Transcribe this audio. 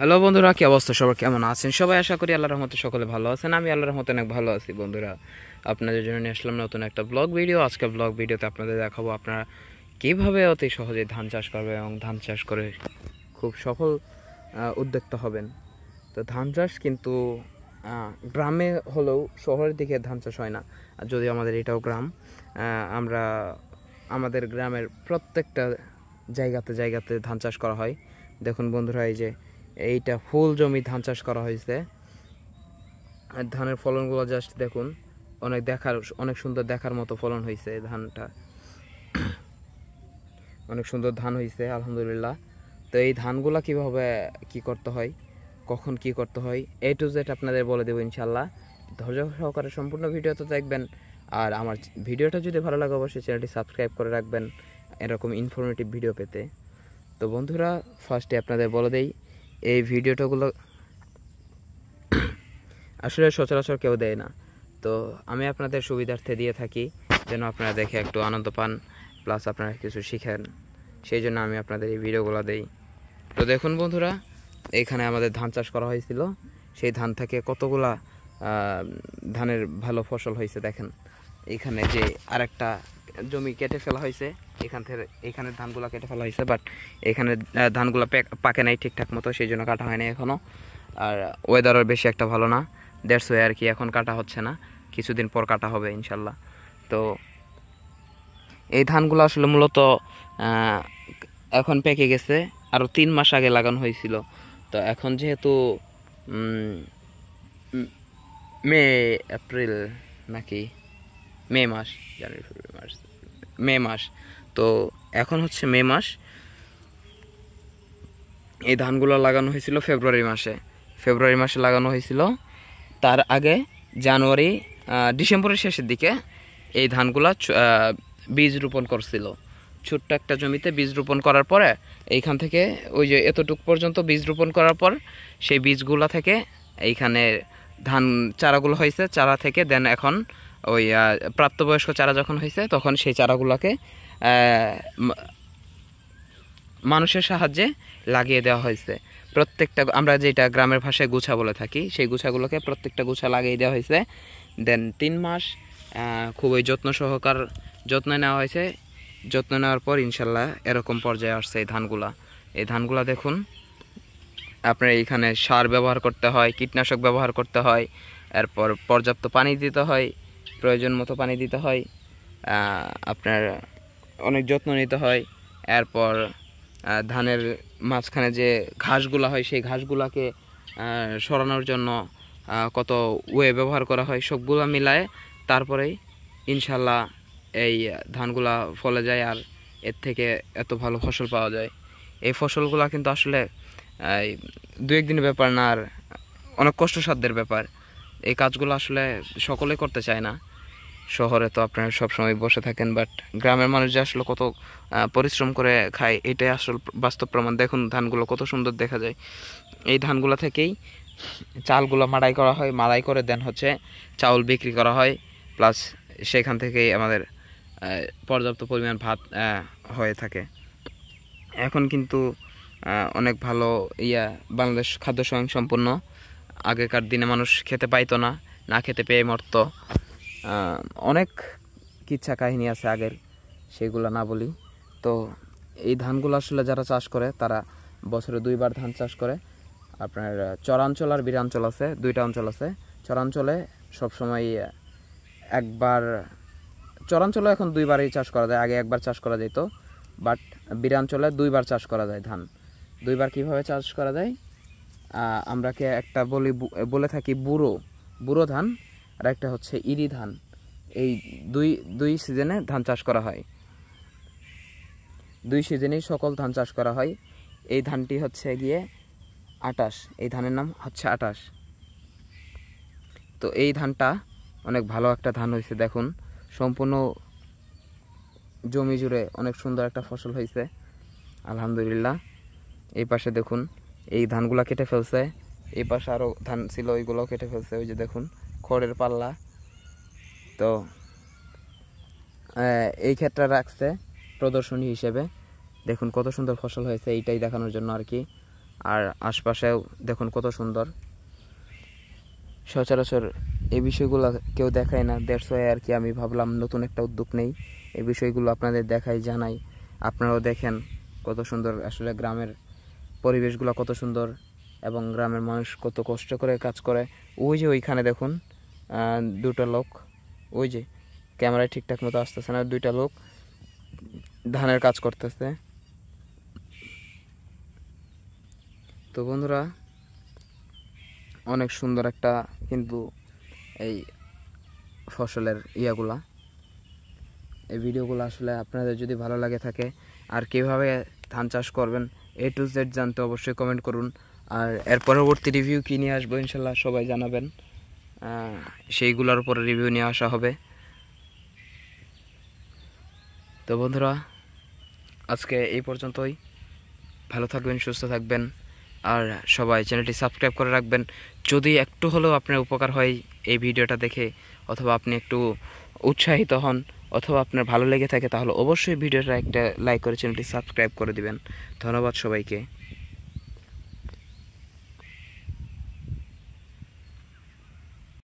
Hello বন্ধুরা, কি অবস্থা? সবাই কেমন আছেন? সবাই আশা করি আল্লাহর রহমতে সকলে ভালো আছেন। আমি আল্লাহর রহমতে অনেক ভালো আছি। বন্ধুরা, আপনাদের জন্য নিয়ে আসলাম নতুন একটা ব্লগ ভিডিও। আজকে ব্লগ ভিডিওতে আপনাদের দেখাবো আপনারা কীভাবে অতি সহজে ধান চাষ করবে এবং ধান চাষ করে খুব সফল উদ্যোক্তা হবেন। তো ধান চাষ কিন্তু গ্রামে হলেও শহরের দিকে ধান চাষ হয় না। যদিও আমাদের এটাও গ্রাম, আমরা আমাদের গ্রামের প্রত্যেকটা জায়গাতে জায়গাতে ধান চাষ করা হয়। দেখুন বন্ধুরা, এই যে এইটা ফুল জমি ধান চাষ করা হয়েছে। আর ধানের ফলনগুলো জাস্ট দেখুন, অনেক সুন্দর দেখার মতো ফলন হয়েছে। ধানটা অনেক সুন্দর ধান হয়েছে আলহামদুলিল্লাহ। তো এই ধানগুলা কিভাবে কি করতে হয়, কখন কি করতে হয়, A to Z আপনাদের বলে দেবো ইনশাল্লাহ। ধৈর্য সহকারে সম্পূর্ণ ভিডিওটা দেখবেন। আর আমার ভিডিওটা যদি ভালো লাগে অবশ্যই চ্যানেলটি সাবস্ক্রাইব করে রাখবেন এরকম ইনফরমেটিভ ভিডিও পেতে। তো বন্ধুরা, ফার্স্টে আপনাদের বলে দেই, এই ভিডিওটাগুলো আসলে সচরাচর কেউ দেয় না। তো আমি আপনাদের সুবিধার্থে দিয়ে থাকি, যেন আপনারা দেখে একটু আনন্দ পান, প্লাস আপনারা কিছু শিখেন। সেই জন্য আমি আপনাদের এই ভিডিওগুলো দেই। তো দেখুন বন্ধুরা, এইখানে আমাদের ধান চাষ করা হয়েছিল। সেই ধান থেকে কতগুলা ধানের ভালো ফসল হয়েছে দেখেন। এইখানে যে আরেকটা জমি কেটে ফেলা হয়েছে, এইখানে ধানগুলো কেটে ফেলা হয়েছে, বাট এখানে ধানগুলো পাকে নাই ঠিকঠাক মতো, সেই জন্য কাটা হয়নি এখনও। আর ওয়েদারও বেশি একটা ভালো না, দ্যাটস ওয়াই আর কি এখন কাটা হচ্ছে না, কিছুদিন পর কাটা হবে ইনশাল্লাহ। তো এই ধানগুলো আসলে মূলত এখন পেকে গেছে, আরও 3 মাস আগে লাগানো হয়েছিল। তো এখন যেহেতু মে এপ্রিল নাকি মে মাস, জানুয়ারি ফেব্রুয়ারি মার্চ, মে মাস, তো এখন হচ্ছে মে মাস। এই ধানগুলো লাগানো হয়েছিল ফেব্রুয়ারি মাসে লাগানো হয়েছিল। তার আগে জানুয়ারি ডিসেম্বরের শেষের দিকে এই ধানগুলা বীজ রোপণ করছিল। ছোট্ট একটা জমিতে বীজ রোপণ করার পরে এইখান থেকে ওই যে এতটুক পর্যন্ত বীজ রোপণ করার পর সেই বীজগুলা থেকে এইখানে ধান চারাগুলো হয়েছে। চারা থেকে দেন এখন ওই প্রাপ্তবয়স্ক চারা যখন হয়েছে তখন সেই চারাগুলোকে মানুষের সাহায্যে লাগিয়ে দেওয়া হয়েছে। প্রত্যেকটা, আমরা যেটা গ্রামের ভাষায় গুছা বলে থাকি, সেই গুছাগুলোকে প্রত্যেকটা গুছা লাগিয়ে দেওয়া হয়েছে। দেন 3 মাস খুবই যত্ন নেওয়া হয়েছে। যত্ন নেওয়ার পর ইনশাল্লাহ এরকম পর্যায়ে আসছে এই ধানগুলা দেখুন। আপনার এইখানে সার ব্যবহার করতে হয়, কীটনাশক ব্যবহার করতে হয়, এরপর পর্যাপ্ত পানি দিতে হয়, প্রয়োজন মতো পানি দিতে হয়, আপনার অনেক যত্ন নিতে হয়। এরপর ধানের মাঝখানে যে ঘাসগুলা হয় সেই ঘাসগুলাকে সরানোর জন্য কত ওয়ে ব্যবহার করা হয়, সবগুলা মিলায় তারপরেই ইনশাল্লাহ এই ধানগুলা ফলে যায় আর এর থেকে এত ভালো ফসল পাওয়া যায়। এই ফসলগুলা কিন্তু আসলে 2-1 দিনের ব্যাপার না, আর অনেক কষ্টসাধ্যের ব্যাপার। এই কাজগুলো আসলে সকলে করতে চায় না। শহরে তো আপনারা সবসময় বসে থাকেন, বাট গ্রামের মানুষ যে আসলে কত পরিশ্রম করে খায় এটাই আসল বাস্তব প্রমাণ। দেখুন ধানগুলো কত সুন্দর দেখা যায়। এই ধানগুলো থেকেই চালগুলো মাড়াই করা হয়, মাড়াই করে দেন হচ্ছে চাউল বিক্রি করা হয়, প্লাস সেখান থেকেই আমাদের পর্যাপ্ত পরিমাণ ভাত হয়ে থাকে। এখন কিন্তু অনেক ভালো বাংলাদেশ খাদ্য স্বয়ংসম্পূর্ণ। আগেকার দিনে মানুষ খেতে পাইতো না, না খেতে পেয়ে মরতো। অনেক কিচ্ছা কাহিনী আছে আগের, সেগুলো না বলি। তো এই ধানগুলো আসলে যারা চাষ করে তারা বছরে 2 বার ধান চাষ করে। আপনার চরাঞ্চল আর বিরাঞ্চল আছে, 2টা অঞ্চল আছে। চরাঞ্চলে সবসময় একবার, চরাঞ্চলে এখন 2 বারই চাষ করা যায়, আগে 1 বার চাষ করা যেত, বাট বিরাঞ্চলে 2 বার চাষ করা যায় ধান। 2 বার কীভাবে চাষ করা যায়, আমরাকে একটা বলে থাকি বুড়ো ধান, আর একটা হচ্ছে ইরি ধান। এই দুই সিজনে ধান চাষ করা হয়, 2 সিজনেই সকল ধান চাষ করা হয়। এই ধানটি হচ্ছে গিয়ে 28, এই ধানের নাম হচ্ছে 28। তো এই ধানটা অনেক ভালো একটা ধান হয়েছে। দেখুন সম্পূর্ণ জমি জুড়ে অনেক সুন্দর একটা ফসল হয়েছে আলহামদুলিল্লাহ। এই পাশে দেখুন এই ধানগুলা কেটে ফেলছে, এই পাশে আরও ধান ছিল ওইগুলোও কেটে ফেলছে, ওই যে দেখুন খড়ের পাল্লা। তো এই ক্ষেত্রে রাখছে প্রদর্শনী হিসেবে। দেখুন কত সুন্দর ফসল হয়েছে, এইটাই দেখানোর জন্য আর কি। আর আশপাশেও দেখুন কত সুন্দর। সচরাচর এই বিষয়গুলো কেউ দেখায় না, দ্যাটস ওয়াই আর কি আমি ভাবলাম নতুন একটা উদ্যোগ নেই, এই বিষয়গুলো আপনাদের দেখাই জানাই, আপনারাও দেখেন কত সুন্দর আসলে গ্রামের পরিবেশগুলো কত সুন্দর এবং গ্রামের মানুষ কত কষ্ট করে কাজ করে। ওই যে ওইখানে দেখুন দুটো লোক, ওই যে ক্যামেরায় ঠিকঠাক মতো আসতেছে না, দুইটা লোক ধানের কাজ করতেছে। তো বন্ধুরা অনেক সুন্দর একটা কিন্তু এই ফসলের ইয়াগুলা, এই ভিডিওগুলো আসলে আপনাদের যদি ভালো লাগে থাকে আর কীভাবে ধান চাষ করবেন A to Z জানতে অবশ্যই কমেন্ট করুন। আর এর পরবর্তী রিভিউ কী নিয়ে আসবো ইনশাল্লাহ সবাই জানাবেন, সেইগুলোর উপরে রিভিউ নিয়ে আসা হবে। তো বন্ধুরা আজকে এই পর্যন্তই, ভালো থাকবেন, সুস্থ থাকবেন, আর সবাই চ্যানেলটি সাবস্ক্রাইব করে রাখবেন। যদি একটু হলেও আপনার উপকার হয় এই ভিডিওটা দেখে, অথবা আপনি একটু উৎসাহিত হন, অথবা আপনার ভালো লেগে থাকে, তাহলে অবশ্যই ভিডিওটা একটা লাইক করে চ্যানেলটি সাবস্ক্রাইব করে দিবেন। ধন্যবাদ সবাইকে।